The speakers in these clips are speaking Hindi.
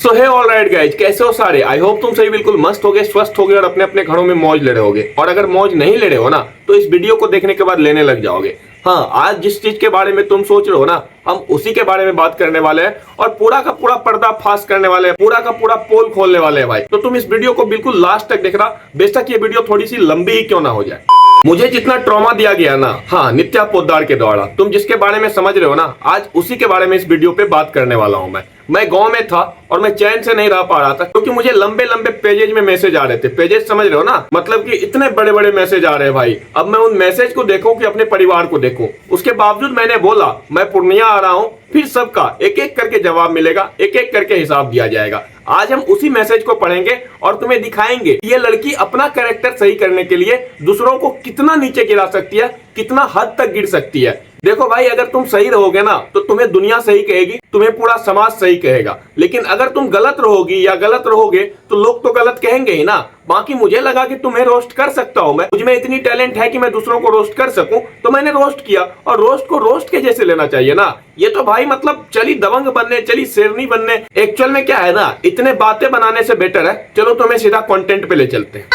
सो हे ऑल राइट गाइज, कैसे हो सारे। आई होप तुम सही बिल्कुल मस्त हो गए, स्वस्थ हो गए और अपने अपने घरों में मौज ले रहे होगे। और अगर मौज नहीं ले रहे हो ना तो इस वीडियो को देखने के बाद लेने लग जाओगे। हाँ, आज जिस चीज के बारे में तुम सोच रहे हो ना, हम उसी के बारे में बात करने वाले हैं और पूरा का पूरा पर्दा फाश करने वाले हैं, पूरा का पूरा पोल खोलने वाले हैं भाई। तो तुम इस वीडियो को बिल्कुल लास्ट तक देखना, बेशक ये वीडियो थोड़ी सी लंबी ही क्यों ना हो जाए। मुझे जितना ट्रॉमा दिया गया ना, हाँ, नित्या पोद्दार के द्वारा, तुम जिसके बारे में समझ रहे हो ना, आज उसी के बारे में इस वीडियो पे बात करने वाला हूं मैं गांव में था और मैं चैन से नहीं रह पा रहा था क्योंकि मुझे लंबे लंबे पेजेज में मैसेज आ रहे थे। पेजेज समझ रहे हो ना, मतलब कि इतने बड़े बड़े मैसेज आ रहे हैं भाई। अब मैं उन मैसेज को देखूं कि अपने परिवार को देखूं। उसके बावजूद मैंने बोला मैं पूर्णिया आ रहा हूं, फिर सबका एक एक करके जवाब मिलेगा, एक एक करके हिसाब दिया जाएगा। आज हम उसी मैसेज को पढ़ेंगे और तुम्हें दिखाएंगे कि ये लड़की अपना कैरेक्टर सही करने के लिए दूसरों को कितना नीचे गिरा सकती है, कितना हद तक गिर सकती है। देखो भाई, अगर तुम सही रहोगे ना तो तुम्हें दुनिया सही कहेगी, तुम्हें पूरा समाज सही कहेगा। लेकिन अगर तुम गलत रहोगी या गलत रहोगे तो लोग तो गलत कहेंगे ही ना। बाकी मुझे लगा कि तुम्हें रोस्ट कर सकता हूं मैं, मुझमें इतनी टैलेंट है कि मैं दूसरों को रोस्ट कर सकूं, तो मैंने रोस्ट किया। और रोस्ट को रोस्ट के जैसे लेना चाहिए ना। ये तो भाई मतलब चली दबंग बनने, चली शेरनी बनने। एक्चुअल में क्या है ना, इतने बातें बनाने से बेटर है चलो तुम्हें सीधा कंटेंट पे ले चलते हैं।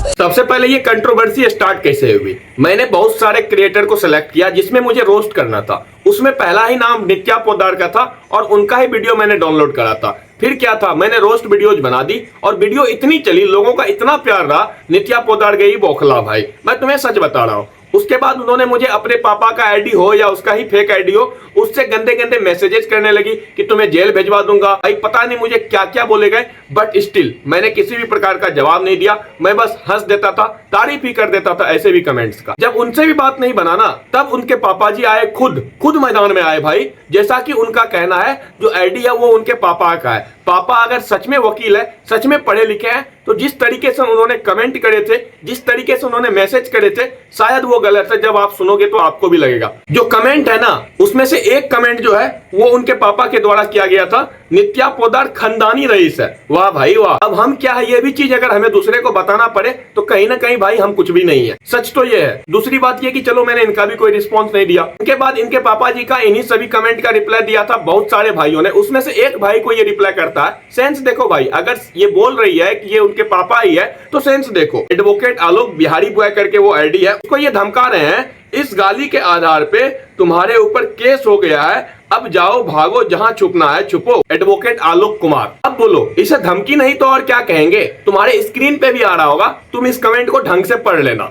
सबसे पहले ये कंट्रोवर्सी स्टार्ट कैसे हुई। मैंने बहुत सारे क्रिएटर को सिलेक्ट किया जिसमें मुझे रोस्ट करना था। उसमें पहला ही नाम नित्या पोद्दार का था और उनका ही वीडियो मैंने डाउनलोड करा था। फिर क्या था, मैंने रोस्ट वीडियोज बना दी और वीडियो इतनी चली, लोगों का इतना प्यार रहा, नित्या पोद्दार गई बौखला भाई। मैं तुम्हें सच बता रहा हूँ। उसके बाद उन्होंने मुझे अपने पापा का आईडी हो या उसका ही फेक आईडी हो, उससे गंदे गंदे मैसेजेस करने लगी कि तुम्हें जेल भेजवा दूंगा। भाई पता नहीं मुझे क्या क्या बोले गए, बट स्टिल मैंने किसी भी प्रकार का जवाब नहीं दिया। मैं बस हंस देता था, तारीफ ही कर देता था ऐसे भी कमेंट्स का। जब उनसे भी बात नहीं बनाना तब उनके पापा जी आए, खुद मैदान में आए भाई। जैसा कि उनका कहना है जो आईडी है वो उनके पापा का है। पापा अगर सच में वकील है, सच में पढ़े लिखे हैं, तो जिस तरीके से उन्होंने कमेंट करे थे, जिस तरीके से उन्होंने मैसेज करे थे, शायद वो गलत है। जब आप सुनोगे तो आपको भी लगेगा। जो कमेंट है ना, उसमें से एक कमेंट जो है वो उनके पापा के द्वारा किया गया था, नित्या पोद्दार खानदानी रईस है। वाह भाई वाह। अब हम क्या है, ये भी चीज अगर हमें दूसरे को बताना पड़े तो कहीं ना कहीं भाई हम कुछ भी नहीं है। सच तो ये है। दूसरी बात ये कि चलो मैंने इनका भी कोई रिस्पॉन्स नहीं दिया। उनके बाद इनके पापा जी का इन्हीं सभी कमेंट का रिप्लाई दिया था बहुत सारे भाइयों ने। उसमें से एक भाई को ये रिप्लाई करता है। सेंस देखो भाई, अगर ये बोल रही है कि ये उनके पापा ही है तो सेंस देखो। एडवोकेट आलोक बिहारी बॉय करके वो आईडी है, उसको ये धमका रहे हैं, इस गाली के आधार पे तुम्हारे ऊपर केस हो गया है, अब जाओ भागो, जहां छुपना है छुपो। एडवोकेट आलोक कुमार। अब बोलो, इसे धमकी नहीं तो और क्या कहेंगे। तुम्हारे स्क्रीन पे भी आ रहा होगा, तुम इस कमेंट को ढंग से पढ़ लेना।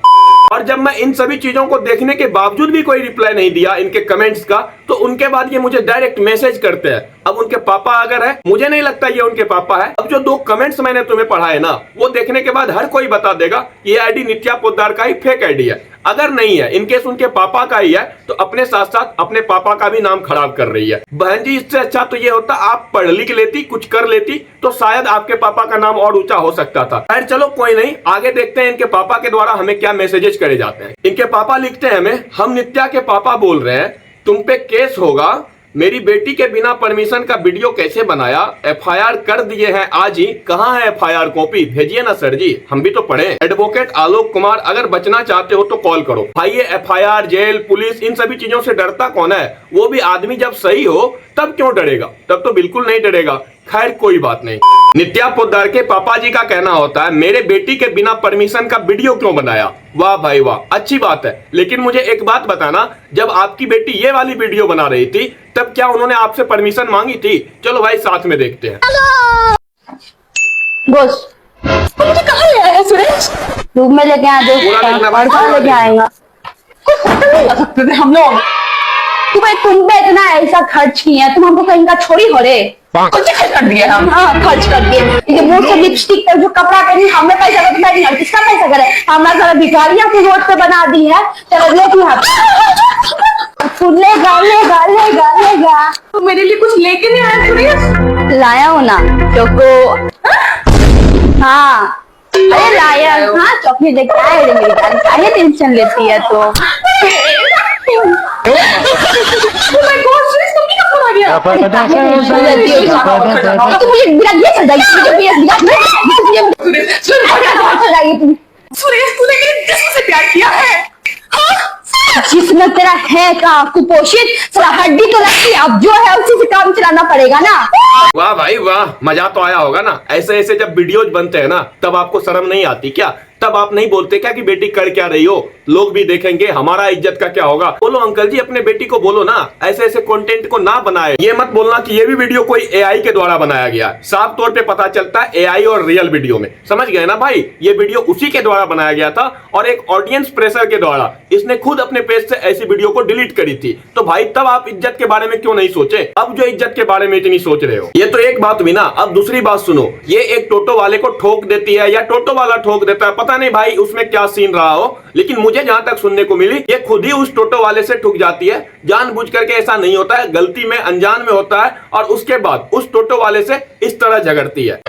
और जब मैं इन सभी चीजों को देखने के बावजूद भी कोई रिप्लाई नहीं दिया इनके कमेंट्स का, तो उनके बाद ये मुझे डायरेक्ट मैसेज करते हैं। अब उनके पापा अगर है, मुझे नहीं लगता ये उनके पापा है। अब जो दो कमेंट्स मैंने तुम्हें पढ़ाए ना, वो देखने के बाद हर कोई बता देगा ये आईडी नित्या पोद्दार का ही फेक आईडी है। अगर नहीं है, इनकेस उनके पापा का ही है, तो अपने साथ साथ अपने पापा का भी नाम खराब कर रही है। बहन जी, इससे अच्छा तो ये होता आप पढ़ लिख लेती, कुछ कर लेती, तो शायद आपके पापा का नाम और ऊंचा हो सकता था। खैर चलो कोई नहीं, आगे देखते हैं इनके पापा के द्वारा हमें क्या मैसेजेस करे जाते हैं। इनके पापा लिखते हैं हमें, हम नित्या के पापा बोल रहे हैं, तुम पे केस होगा। मेरी बेटी के बिना परमिशन का वीडियो कैसे बनाया, एफआईआर कर दिए हैं आज ही। कहाँ है एफआईआर कॉपी, भेजिए ना सर जी, हम भी तो पढ़े। एडवोकेट आलोक कुमार, अगर बचना चाहते हो तो कॉल करो भाई। ये एफआईआर, जेल, पुलिस, इन सभी चीजों से डरता कौन है। वो भी आदमी जब सही हो तब क्यों डरेगा, तब तो बिल्कुल नहीं डरेगा। खैर कोई बात नहीं। नित्या पोद्दार के पापा जी का कहना होता है, मेरे बेटी के बिना परमिशन का वीडियो क्यों बनाया। वाह भाई वाह, अच्छी बात है। लेकिन मुझे एक बात बताना, जब आपकी बेटी ये वाली वीडियो बना रही थी तब क्या उन्होंने आपसे परमिशन मांगी थी। चलो भाई साथ में देखते हैं। बॉस, मुझे कहाँ ले आया सुरेश? रूम में लेके आ दो। और कहाँ लेके आएगा? हम लोग तुम पे इतना ऐसा खर्च किया, तुम हमको कहीं का छोड़ी हो रे। कुछ खर्च कर दिया हम। हाँ, खर्च कर दिए। ये मुंह से लिपस्टिक पर जो कपड़ा पहनी, हमें पैसा तो तुम्हारी नहीं, किसका पैसा करे। हमारा सारा भिखारियां को रोड पे बना दी है। चलो लेके लेगा। तो मेरे लिए कुछ लेके नहीं आया सुरेश? लाया हो ना चोको। हाँ अरे लाया, हाँ चॉकलेट लेके आए रे मेरी जान। काहे टेंशन लेती है तो। सुरेश, तूने मेरे जिस्म से प्यार किया है। जिसमें तेरा है का कुपोषित साला हड्डी तो लगती है, अब जो है उसी से काम चलाना पड़ेगा ना। वाह भाई वाह, मजा तो आया होगा ना। ऐसे ऐसे जब वीडियोज बनते हैं ना तब आपको शर्म नहीं आती क्या? तब आप नहीं बोलते क्या कि बेटी कर क्या रही हो, लोग भी देखेंगे, हमारा इज्जत का क्या होगा? बोलो अंकल जी, अपने बेटी को बोलो ना ऐसे ऐसे कंटेंट को ना बनाए। ये मत बोलना कि ये भी वीडियो कोई एआई के द्वारा बनाया गया। साफ तौर पे पता चलता है एआई और रियल वीडियो में। समझ गए ना भाई, ये वीडियो उसी के द्वारा बनाया गया था और एक ऑडियंस प्रेशर के द्वारा इसने खुद अपने पेज से ऐसी वीडियो को डिलीट करी थी। तो भाई तब आप इज्जत के बारे में क्यों नहीं सोचे? अब जो इज्जत के बारे में इतनी सोच रहे हो, ये तो एक बात हुई ना। अब दूसरी बात सुनो, ये एक टोटो वाले को ठोक देती है या टोटो वाला ठोक देता है, पता नहीं भाई उसमें क्या सीन रहा हो, लेकिन मुझे जहां तक सुनने को मिली ये खुद ही उस टोटो वाले से ठुक जाती है। जानबूझ करके ऐसा नहीं होता है, गलती में अनजान में होता है और उसके बाद उस टोटो वाले से इस तरह झगड़ती है।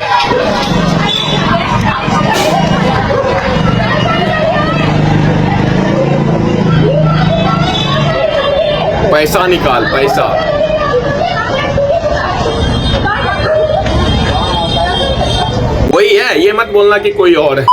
पैसा निकाल पैसा। वही है, ये मत बोलना कि कोई और है।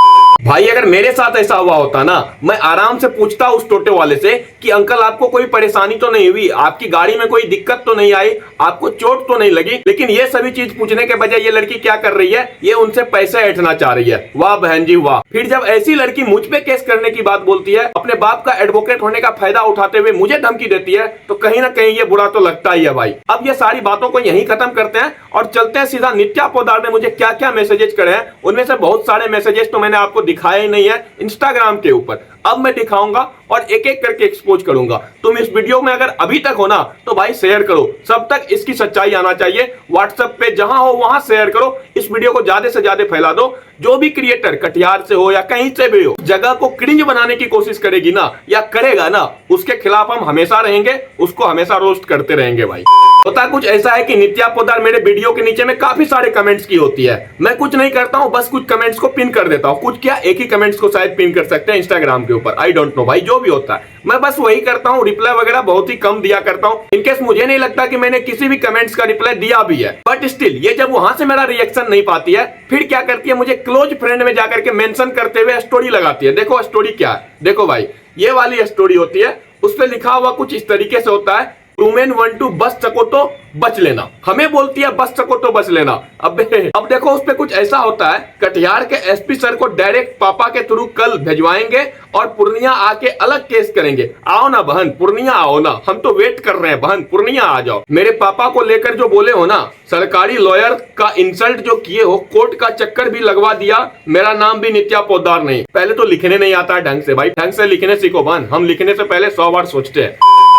भाई अगर मेरे साथ ऐसा हुआ होता ना, मैं आराम से पूछता उस टोटे वाले से कि अंकल आपको कोई परेशानी तो नहीं हुई, आपकी गाड़ी में कोई दिक्कत तो नहीं आई, आपको चोट तो नहीं लगी? लेकिन ये सभी चीज पूछने के बजाय ये लड़की क्या कर रही है, ये उनसे पैसे ऐंठना चाह रही है। वाह बहन जी वाह। फिर जब ऐसी लड़की मुझ पे केस करने की बात बोलती है, अपने बाप का एडवोकेट होने का फायदा उठाते हुए मुझे धमकी देती है, तो कहीं ना कहीं ये बुरा तो लगता ही है भाई। अब ये सारी बातों को यहीं खत्म करते हैं और चलते हैं सीधा नित्या पोद्दार ने मुझे क्या क्या मैसेजेस करे हैं। उनमें से बहुत सारे मैसेजेस तो मैंने आपको दिखाए ही नहीं है इंस्टाग्राम के ऊपर, अब मैं दिखाऊंगा और एक एक करके एक्सपोज करूंगा। तुम इस वीडियो में अगर अभी तक हो ना तो भाई शेयर करो, सब तक इसकी सच्चाई आना चाहिए। व्हाट्सएप पे जहां हो वहां शेयर करो, इस वीडियो को ज्यादा से ज्यादा फैला दो। जो भी क्रिएटर कटिहार से हो या कहीं से भी हो, जगह को क्रिंज बनाने की कोशिश करेगी ना या करेगा ना, उसके खिलाफ हम हमेशा रहेंगे, उसको हमेशा रोस्ट करते रहेंगे भाई। होता कुछ ऐसा है कि नित्या पोद्दार मेरे वीडियो के नीचे में काफी सारे कमेंट्स की होती है। मैं कुछ नहीं करता हूं, बस कुछ कमेंट्स को पिन कर देता हूं। कुछ क्या, एक ही कमेंट्स को शायद पिन कर सकते हैं इंस्टाग्राम के ऊपर, आई डोंट नो भाई, जो भी होता है मैं बस वही करता हूं। रिप्लाई वगैरह बहुत ही कम दिया करता हूं, इनकेस मुझे नहीं लगता कि मैंने किसी भी कमेंट्स का रिप्लाई दिया भी है। बट स्टिल ये जब वहां से मेरा रिएक्शन नहीं पाती है, फिर क्या करती है, मुझे क्लोज फ्रेंड में जाकर के मेंशन करते हुए स्टोरी लगाती है। देखो स्टोरी क्या है, देखो भाई, ये वाली स्टोरी होती है, उस पर लिखा हुआ कुछ इस तरीके से होता है, वुमेन वांट टू बच सको तो बच लेना। हमें बोलती है बच सको तो बच लेना। अब देखो उस पे कुछ ऐसा होता है, कटिहार के एसपी सर को डायरेक्ट पापा के थ्रू कल भिजवाएंगे और पूर्णिया आके अलग केस करेंगे। आओ ना बहन, पूर्णिया आओ ना, हम तो वेट कर रहे हैं बहन, पूर्णिया आ जाओ। मेरे पापा को लेकर जो बोले हो ना, सरकारी लॉयर का इंसल्ट जो किए हो, कोर्ट का चक्कर भी लगवा दिया, मेरा नाम भी नित्या पोद्दार नहीं। पहले तो लिखने नहीं आता है ढंग से भाई, ढंग से लिखने सीखो बहन, हम लिखने से पहले 100 बार सोचते हैं।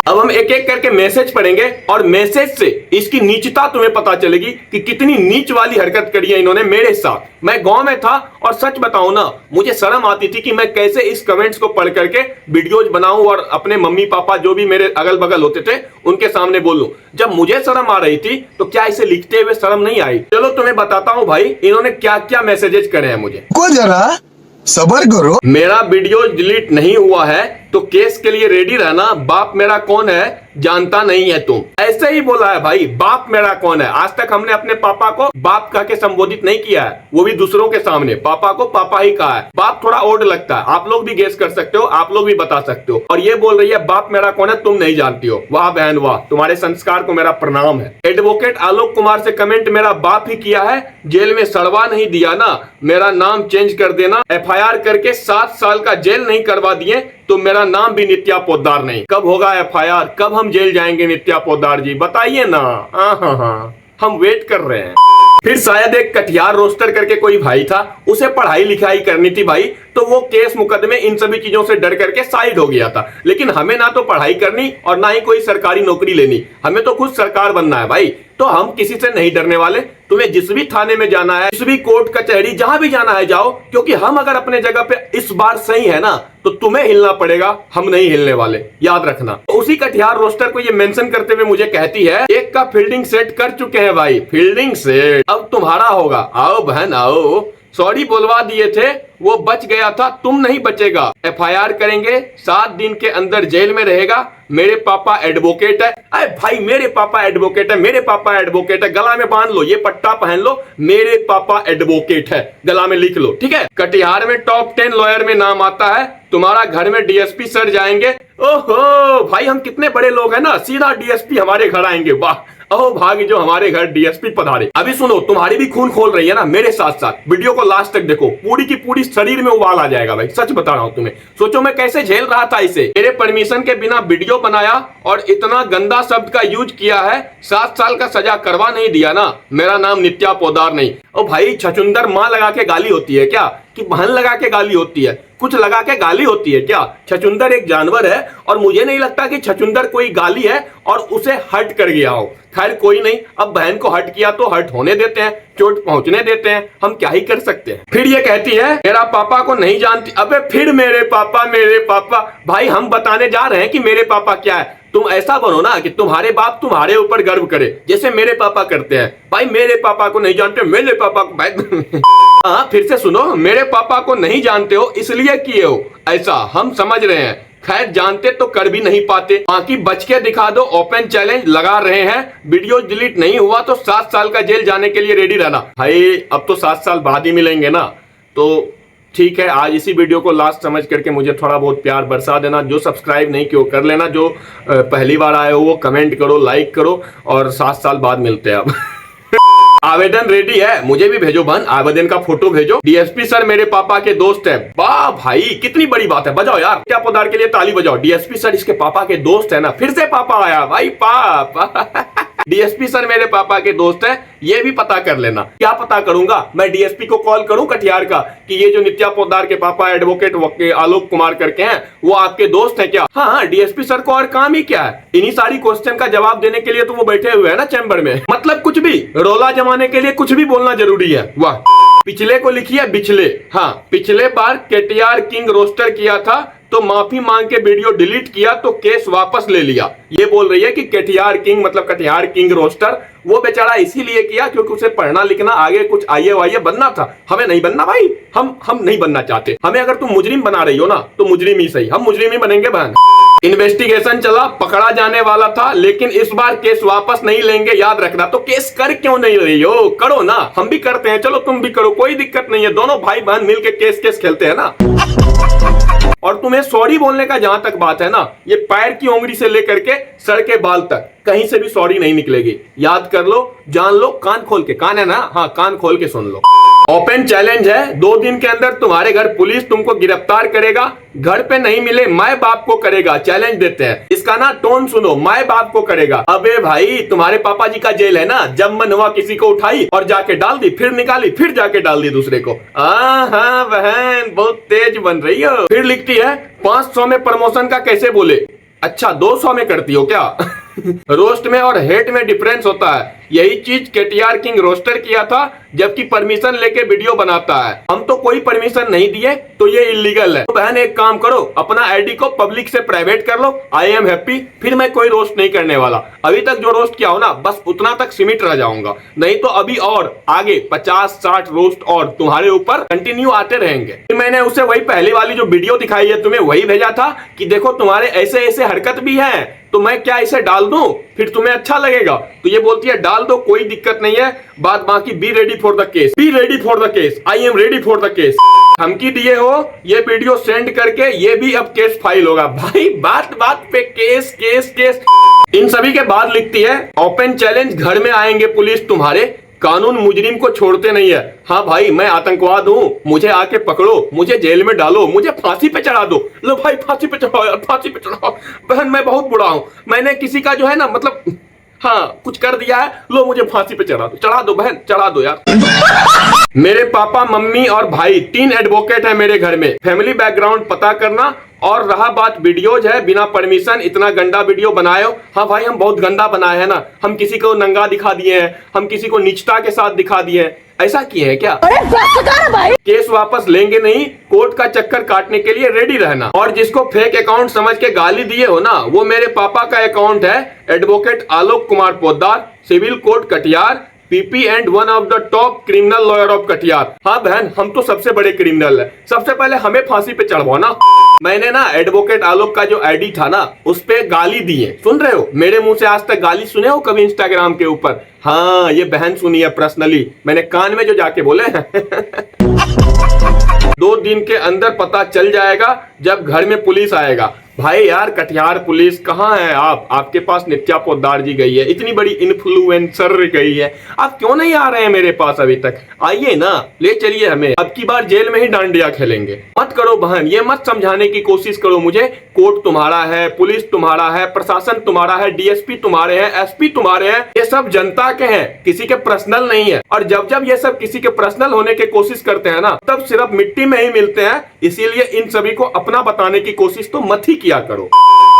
अब हम एक एक करके मैसेज पढ़ेंगे और मैसेज से इसकी नीचता तुम्हें पता चलेगी कि कितनी नीच वाली हरकत करी है इन्होंने मेरे साथ। मैं गांव में था और सच बताऊं ना, मुझे शर्म आती थी कि मैं कैसे इस कमेंट्स को पढ़ करके वीडियोज बनाऊं और अपने मम्मी पापा जो भी मेरे अगल बगल होते थे उनके सामने बोलूं। जब मुझे शर्म आ रही थी तो क्या इसे लिखते हुए शर्म नहीं आई? चलो तुम्हें बताता हूं भाई इन्होंने क्या क्या मैसेजेस करे हैं मुझे। को जरा सबर करो। मेरा वीडियो डिलीट नहीं हुआ है तो केस के लिए रेडी रहना, बाप मेरा कौन है जानता नहीं है तुम। ऐसे ही बोला है भाई, बाप मेरा कौन है। आज तक हमने अपने पापा को बाप कह के संबोधित नहीं किया है, वो भी दूसरों के सामने पापा को पापा ही कहा है। बाप थोड़ा ओड लगता है, आप लोग भी गेस कर सकते हो, आप लोग भी बता सकते हो। और ये बोल रही है बाप मेरा कौन है, तुम नहीं जानती हो। वाह बहन वाह, तुम्हारे संस्कार को मेरा प्रणाम है। एडवोकेट आलोक कुमार से कमेंट मेरा बाप ही किया है, जेल में सड़वा नहीं दिया ना, मेरा नाम चेंज कर देना। FIR करके 7 साल का जेल नहीं करवा दिए तो मेरा नाम भी नित्या पोद्दार नहीं। कब होगा FIR, कब हम जेल जाएंगे नित्या पोद्दार जी, बताइए ना। हाँ, हम वेट कर रहे हैं। फिर शायद एक कटिहार रोस्टर करके कोई भाई था, उसे पढ़ाई लिखाई करनी थी भाई, तो वो केस मुकदमे इन सभी चीजों से डर करके साइड हो गया था। लेकिन हमें ना तो पढ़ाई करनी और ना ही कोई सरकारी नौकरी लेनी, हमें तो खुद सरकार बनना है भाई। तो हम किसी से नहीं डरने वाले। तुम्हें जिस भी थाने में जाना है, जिस भी कोर्ट कचहरी, जहां भी जाना है जाओ, क्योंकि हम अगर अपने जगह पे इस बार सही है ना तो तुम्हें हिलना पड़ेगा, हम नहीं हिलने वाले, याद रखना। तो उसी कटिहार रोस्टर को ये मेंशन करते हुए मुझे कहती है, एक का फील्डिंग सेट कर चुके हैं भाई, फील्डिंग सेट अब तुम्हारा होगा, आओ बहन आओ। सॉरी बोलवा दिए थे, वो बच गया था, तुम नहीं बचेगा। FIR करेंगे, 7 दिन के अंदर जेल में रहेगा। मेरे पापा एडवोकेट है। अरे भाई मेरे पापा एडवोकेट है, मेरे पापा एडवोकेट है, गला में बांध लो, ये पट्टा पहन लो, मेरे पापा एडवोकेट है, गला में लिख लो, ठीक है। कटिहार में टॉप 10 लॉयर में नाम आता है, तुम्हारा घर में डीएसपी सर जाएंगे। ओहो भाई, हम कितने बड़े लोग हैं ना, सीधा डीएसपी हमारे घर आएंगे। वाह, अहो भाग्य जो हमारे घर डीएसपी पधारे। अभी सुनो, तुम्हारी भी खून खोल रही है ना मेरे साथ साथ। वीडियो को लास्ट तक देखो, पूरी की पूरी शरीर में उबाल आ जाएगा भाई, सच बता रहा हूं तुम्हें। सोचो मैं कैसे झेल रहा था इसे। मेरे परमिशन के बिना वीडियो बनाया और इतना गंदा शब्द का यूज किया है। 7 साल का सजा करवा नहीं दिया ना। मेरा नाम नित्या पोदार नहीं। ओ भाई, छछुंदर माँ लगा के गाली होती है क्या, कि बहन लगा के गाली होती है, कुछ लगा के गाली होती है क्या? छछुंदर एक जानवर है और मुझे नहीं लगता कि छछुंदर कोई गाली है और उसे हर्ट कर गया हो। खैर कोई नहीं, अब बहन को हर्ट किया तो हर्ट होने देते हैं, चोट पहुंचने देते हैं, हम क्या ही कर सकते हैं। फिर ये कहती है मेरा पापा को नहीं जानती। अबे फिर मेरे पापा भाई, हम बताने जा रहे हैं कि मेरे पापा क्या है। तुम ऐसा बनो ना कि तुम्हारे बाप तुम्हारे ऊपर गर्व करे, जैसे मेरे पापा करते हैं। भाई मेरे पापा को नहीं जानते, मेरे पापा को भाई हाँ, फिर से सुनो, मेरे पापा को नहीं जानते हो इसलिए किए हो ऐसा, हम समझ रहे हैं। खैर जानते तो कर भी नहीं पाते। बाकी बच के दिखा दो, ओपन चैलेंज लगा रहे हैं। वीडियो डिलीट नहीं हुआ तो 7 साल का जेल जाने के लिए रेडी रहना। भाई अब तो 7 साल बाद ही मिलेंगे ना, तो ठीक है। आज इसी वीडियो को लास्ट समझ करके मुझे थोड़ा बहुत प्यार बरसा देना। जो सब्सक्राइब नहीं किया कर लेना, जो पहली बार आए हो वो कमेंट करो, लाइक करो, और 7 साल बाद मिलते हैं अब। आवेदन रेडी है, मुझे भी भेजो बहन, आवेदन का फोटो भेजो। डीएसपी सर मेरे पापा के दोस्त है। वाह भाई, कितनी बड़ी बात है, बजाओ यार, क्या पोदार के लिए ताली बजाओ। डीएसपी सर इसके पापा के दोस्त है ना, फिर से पापा आया भाई, पापा डीएसपी सर मेरे पापा के दोस्त है, ये भी पता कर लेना। क्या पता करूंगा मैं, डीएसपी को कॉल करूं कटिहार का कि ये जो नित्या पोदार के पापा एडवोकेट आलोक कुमार करके हैं, वो आपके दोस्त है क्या? हाँ, डीएसपी सर को और काम ही क्या है, इन्हीं सारी क्वेश्चन का जवाब देने के लिए तो वो बैठे हुए हैं ना चैम्बर में। मतलब कुछ भी रोला जमाने के लिए कुछ भी बोलना जरूरी है। वाह, पिछले को लिखिए बिछले। हाँ, पिछले बार केटीआर किंग रोस्टर किया था तो माफी मांग के वीडियो डिलीट किया तो केस वापस ले लिया। ये बोल रही है कि केटीआर किंग मतलब कटिहार किंग रोस्टर, वो बेचारा इसीलिए किया क्योंकि उसे पढ़ना लिखना आगे कुछ आइए वाइए बनना था। हमें नहीं बनना भाई, हम नहीं बनना चाहते। हमें अगर तुम मुजरिम बना रही हो ना तो मुजरिम ही सही, हम मुजरिम ही बनेंगे बहन। इन्वेस्टिगेशन चला, पकड़ा जाने वाला था, लेकिन इस बार केस वापस नहीं लेंगे, याद रखना। तो केस कर क्यों नहीं रही हो, करो ना, हम भी करते हैं, चलो तुम भी करो, कोई दिक्कत नहीं है। दोनों भाई बहन मिलके केस खेलते हैं ना। और तुम्हें सॉरी बोलने का जहां तक बात है ना, ये पैर की उंगली से लेकर के सर के बाल तक कहीं से भी सॉरी नहीं निकलेगी। याद कर लो, जान लो, कान खोल के, कान है ना, हाँ कान खोल के सुन लो। ओपन चैलेंज है, 2 दिन के अंदर तुम्हारे घर पुलिस तुमको गिरफ्तार करेगा। घर पे नहीं मिले माए बाप को करेगा। चैलेंज देते हैं, इसका ना टोन सुनो, माए बाप को करेगा। अबे भाई, तुम्हारे पापा जी का जेल है ना, जब मन हुआ किसी को उठाई और जाके डाल दी, फिर निकाली, फिर जाके डाल दी दूसरे को। हाँ बहन, बहुत तेज बन रही हो। फिर लिखती है 500 में प्रमोशन का कैसे बोले। अच्छा 200 में करती हो क्या? रोस्ट में और हेट में डिफरेंस होता है। यही चीज केटीआर किंग रोस्टर किया था, जबकि परमिशन लेके वीडियो बनाता है। हम तो कोई परमिशन नहीं दिए तो ये इलीगल है। तो बहन एक काम करो, अपना आईडी को पब्लिक से प्राइवेट कर लो। आई एम हैप्पी, फिर मैं कोई रोस्ट नहीं करने वाला। अभी तक जो रोस्ट किया हो ना, बस उतना तक सीमित रह जाऊंगा, नहीं तो अभी और आगे 50-60 रोस्ट और तुम्हारे ऊपर कंटिन्यू आते रहेंगे। मैंने उसे वही पहले वाली जो वीडियो दिखाई है तुम्हें, वही भेजा था कि देखो तुम्हारे ऐसे ऐसे हरकत भी है, तो मैं क्या इसे डाल दूं, फिर तुम्हें अच्छा लगेगा? तो ये बोलती है डाल दो, कोई दिक्कत नहीं है, बात बाकी be ready for the case, be ready for the case, I am ready for the case. धमकी दिए हो, ये वीडियो सेंड करके ये भी अब केस फाइल होगा। भाई बात बात पे केस केस केस। इन सभी के बाद लिखती है ओपन चैलेंज, घर में आएंगे पुलिस तुम्हारे, कानून मुजरिम को छोड़ते नहीं है। हाँ भाई, मैं आतंकवाद हूँ, मुझे आके पकड़ो, मुझे जेल में डालो, मुझे फांसी पे चढ़ा दो। लो भाई फांसी पे चढ़ाओ यार, फांसी पे चढ़ाओ। बहन मैं बहुत बुरा हूँ, मैंने किसी का जो है ना मतलब हाँ कुछ कर दिया है, लो मुझे फांसी पे चढ़ा दो बहन, चढ़ा दो यार। मेरे पापा मम्मी और भाई 3 एडवोकेट है मेरे घर में। फैमिली बैकग्राउंड पता करना। और रहा बात वीडियोज है, बिना परमिशन इतना गंदा वीडियो बनाए हो। हाँ भाई, हम बहुत गंदा बनाए हैं ना, हम किसी को नंगा दिखा दिए हैं, हम किसी को निचता के साथ दिखा दिए हैं, ऐसा किए हैं क्या? अरे बस कर भाई। केस वापस लेंगे नहीं, कोर्ट का चक्कर काटने के लिए रेडी रहना। और जिसको फेक अकाउंट समझ के गाली दिए हो ना, वो मेरे पापा का अकाउंट है, advocate Alok Kumar Poddar, civil court Katihar, PP and one of the top criminal lawyer of Katihar. हाँ बहन, हम तो सबसे बड़े क्रिमिनल है, सबसे पहले हमें फांसी पे चढ़वाओ ना। मैंने ना एडवोकेट आलोक का जो आईडी था ना, उस पे गाली दी है, सुन रहे हो? मेरे मुंह से आज तक गाली सुने हो कभी इंस्टाग्राम के ऊपर? हाँ, ये बहन सुनी है पर्सनली, मैंने कान में जो जाके बोले 2 दिन के अंदर पता चल जाएगा जब घर में पुलिस आएगा। भाई यार कटिहार पुलिस कहाँ है आप? आपके पास नित्या पोद्दार जी गई है, इतनी बड़ी इन्फ्लुएंसर गई है, आप क्यों नहीं आ रहे हैं मेरे पास अभी तक? आइए ना, ले चलिए हमें, अब की बार जेल में ही डांडिया खेलेंगे। मत करो बहन, ये मत समझाने की कोशिश करो मुझे कोर्ट तुम्हारा है, पुलिस तुम्हारा है, प्रशासन तुम्हारा है, डीएसपी तुम्हारे हैं, एसपी तुम्हारे हैं, ये सब जनता के हैं, किसी के पर्सनल नहीं है। और जब जब ये सब किसी के पर्सनल होने की कोशिश करते हैं ना, तब सिर्फ मिट्टी में ही मिलते हैं। इसीलिए इन सभी को अपना बताने की कोशिश तो मत ही किया करो।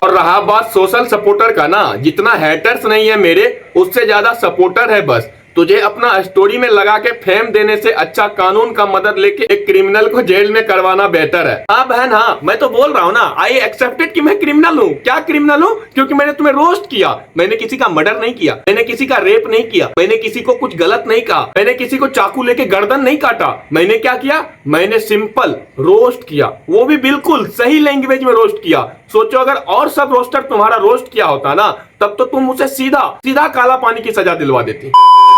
और रहा बात सोशल सपोर्टर का ना, जितना हेटर्स नहीं है मेरे, उससे ज्यादा सपोर्टर है। बस तुझे अपना स्टोरी में लगा के फेम देने से अच्छा कानून का मदद लेके एक क्रिमिनल को जेल में करवाना बेहतर है। हाँ बहन हाँ, मैं तो बोल रहा हूँ ना, आई एक्सेप्टेड कि मैं क्रिमिनल हूँ। क्या क्रिमिनल हूँ? क्योंकि मैंने तुम्हें रोस्ट किया। मैंने किसी का मर्डर नहीं किया, मैंने किसी का रेप नहीं किया, मैंने किसी को कुछ गलत नहीं कहा, मैंने किसी को चाकू लेके गर्दन नहीं काटा। मैंने क्या किया? मैंने सिंपल रोस्ट किया, वो भी बिल्कुल सही लैंग्वेज में रोस्ट किया। सोचो अगर और सब रोस्टर तुम्हारा रोस्ट किया होता ना, तब तो तुम उसे सीधा सीधा काला पानी की सजा दिलवा देती।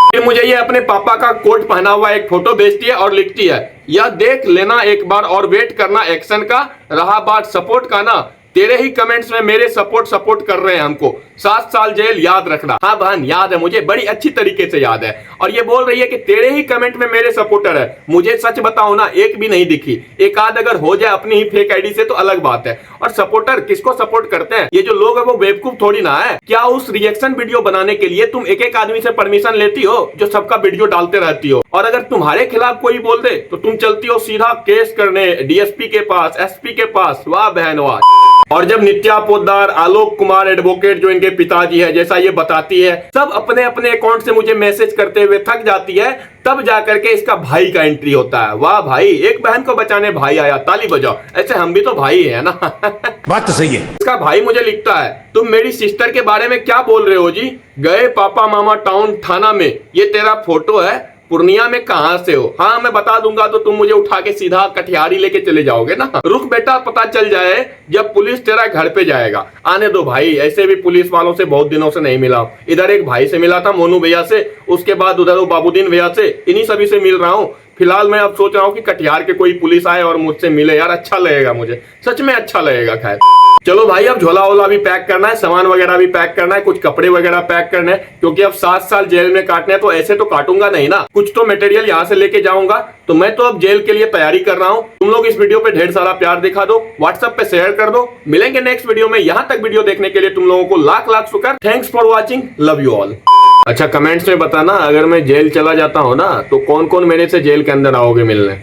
फिर मुझे ये अपने पापा का कोट पहना हुआ एक फोटो भेजती है और लिखती है, यह देख लेना एक बार और वेट करना एक्शन का। रहा बात सपोर्ट का ना, तेरे ही कमेंट्स में मेरे सपोर्ट कर रहे हैं हमको। 7 साल जेल याद रखना। हाँ बहन याद है, मुझे बड़ी अच्छी तरीके से याद है। और ये बोल रही है कि तेरे ही कमेंट में मेरे सपोर्टर है। मुझे सच बताओ ना, एक भी नहीं दिखी। एक आध अगर हो जाए अपनी ही फेक आईडी से तो अलग बात है। और सपोर्टर किसको सपोर्ट करते हैं? ये जो लोग है वो बेवकूफ थोड़ी ना है। क्या उस रिएक्शन वीडियो बनाने के लिए तुम एक एक आदमी से परमिशन लेती हो जो सबका वीडियो डालते रहती हो? और अगर तुम्हारे खिलाफ कोई बोल दे तो तुम चलती हो सीधा केस करने डीएसपी के पास, एसपी के पास। वाह बहन वाह। और जब नित्या पोद्दार, आलोक कुमार एडवोकेट जो इनके पिताजी है, जैसा ये बताती है, सब अपने अपने अकाउंट से मुझे मैसेज करते हुए थक जाती है, तब जाकर के इसका भाई का एंट्री होता है। वाह भाई, एक बहन को बचाने भाई आया, ताली बजाओ। ऐसे हम भी तो भाई है ना। बात तो सही है। इसका भाई मुझे लिखता है, तुम मेरी सिस्टर के बारे में क्या बोल रहे हो जी? गए पापा मामा टाउन थाना में, ये तेरा फोटो है, पूर्णिया में कहां से हो? हाँ मैं बता दूंगा तो तुम मुझे उठा के सीधा कटिहारी लेके चले जाओगे ना। रुक बेटा, पता चल जाए जब पुलिस तेरा घर पे जाएगा। आने दो भाई, ऐसे भी पुलिस वालों से बहुत दिनों से नहीं मिला। इधर एक भाई से मिला था, मोनू भैया से, उसके बाद उधर वो बाबूदीन भैया से, इन्हीं सभी से मिल रहा हूँ। फिलहाल मैं अब सोच रहा हूँ कि कटिहार के कोई पुलिस आए और मुझसे मिले यार, अच्छा लगेगा मुझे, सच में अच्छा लगेगा। खैर चलो भाई, अब झोला वोला भी पैक करना है, सामान वगैरह भी पैक करना है, कुछ कपड़े वगैरह पैक करने हैं, क्योंकि अब 7 साल जेल में काटने हैं। तो ऐसे तो काटूंगा नहीं ना, कुछ तो मटेरियल यहाँ से लेके जाऊंगा। तो मैं तो अब जेल के लिए तैयारी कर रहा हूँ। तुम लोग इस वीडियो पे ढेर सारा प्यार दिखा दो, व्हाट्सएप पे शेयर कर दो। मिलेंगे नेक्स्ट वीडियो में। यहाँ तक वीडियो देखने के लिए तुम लोगों को लाख लाख शुक्र। Thanks for watching, love you all. अच्छा कमेंट्स में बताना, अगर मैं जेल चला जाता हूँ ना, तो कौन कौन मेरे से जेल के अंदर आओगे मिलने?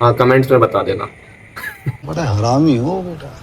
हाँ कमेंट्स में बता देना। बड़ा हरामी हो बेटा।